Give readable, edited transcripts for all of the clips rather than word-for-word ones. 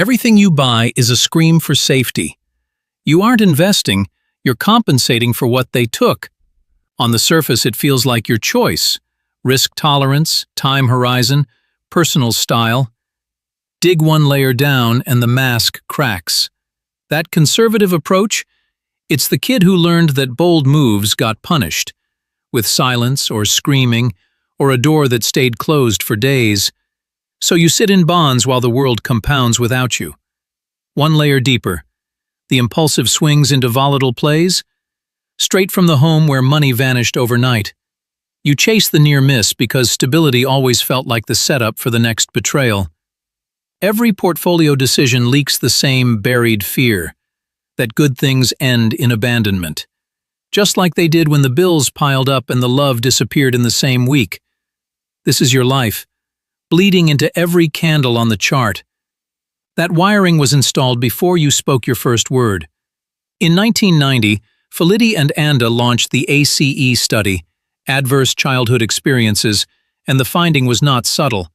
Everything you buy is a scream for safety. You aren't investing, you're compensating for what they took. On the surface, it feels like your choice. Risk tolerance, time horizon, personal style. Dig one layer down and the mask cracks. That conservative approach? It's the kid who learned that bold moves got punished, with silence or screaming, or a door that stayed closed for days. So you sit in bonds while the world compounds without you. One layer deeper. The impulsive swings into volatile plays? Straight from the home where money vanished overnight. You chase the near miss because stability always felt like the setup for the next betrayal. Every portfolio decision leaks the same buried fear, that good things end in abandonment. Just like they did when the bills piled up and the love disappeared in the same week. This is your life, bleeding into every candle on the chart. That wiring was installed before you spoke your first word. In 1990, Felitti and Anda launched the ACE study, Adverse Childhood Experiences, and the finding was not subtle.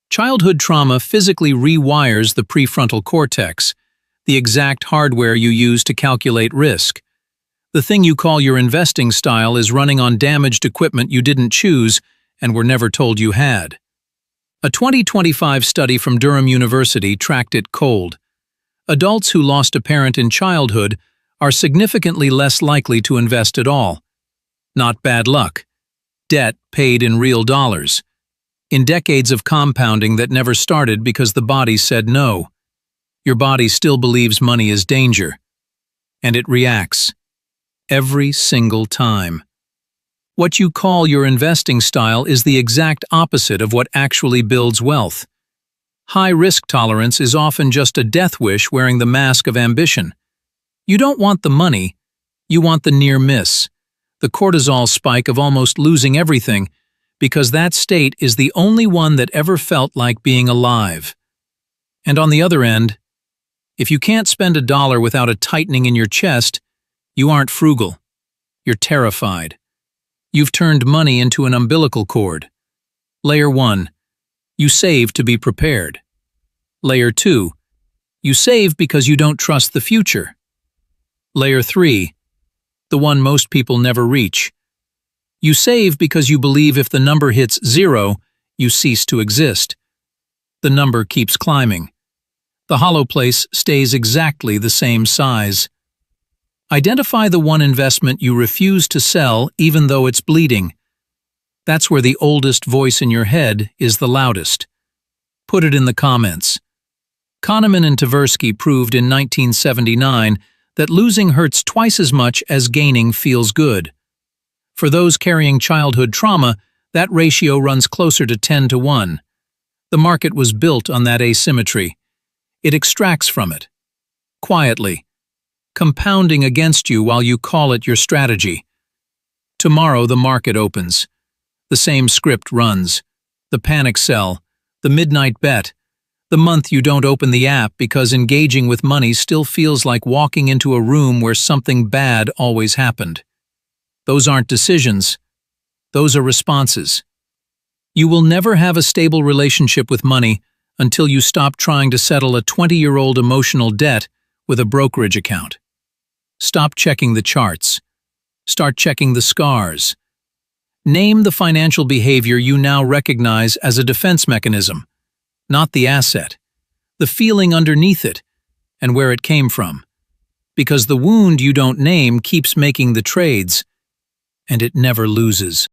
Childhood trauma physically rewires the prefrontal cortex, the exact hardware you use to calculate risk. The thing you call your investing style is running on damaged equipment you didn't choose and were never told you had. A 2025 study from Durham University tracked it cold. Adults who lost a parent in childhood are significantly less likely to invest at all. Not bad luck. Debt paid in real dollars. In decades of compounding that never started because the body said no. Your body still believes money is danger. And it reacts. Every single time. What you call your investing style is the exact opposite of what actually builds wealth. High risk tolerance is often just a death wish wearing the mask of ambition. You don't want the money, you want the near miss, the cortisol spike of almost losing everything, because that state is the only one that ever felt like being alive. And on the other end, if you can't spend $1 without a tightening in your chest, you aren't frugal. You're terrified. You've turned money into an umbilical cord. Layer 1. You save to be prepared. Layer 2. You save because you don't trust the future. Layer 3. The one most people never reach. You save because you believe if the number hits 0, you cease to exist. The number keeps climbing. The hollow place stays exactly the same size. Identify the one investment you refuse to sell even though it's bleeding. That's where the oldest voice in your head is the loudest. Put it in the comments. Kahneman and Tversky proved in 1979 that losing hurts twice as much as gaining feels good. For those carrying childhood trauma, that ratio runs closer to 10-1. The market was built on that asymmetry. It extracts from it. Quietly. Compounding against you while you call it your strategy. Tomorrow the market opens. The same script runs. The panic sell. The midnight bet. The month you don't open the app because engaging with money still feels like walking into a room where something bad always happened. Those aren't decisions. Those are responses. You will never have a stable relationship with money until you stop trying to settle a 20-year-old emotional debt with a brokerage account. Stop checking the charts. Start checking the scars. Name the financial behavior you now recognize as a defense mechanism, not the asset, the feeling underneath it, and where it came from. Because the wound you don't name keeps making the trades, and it never loses.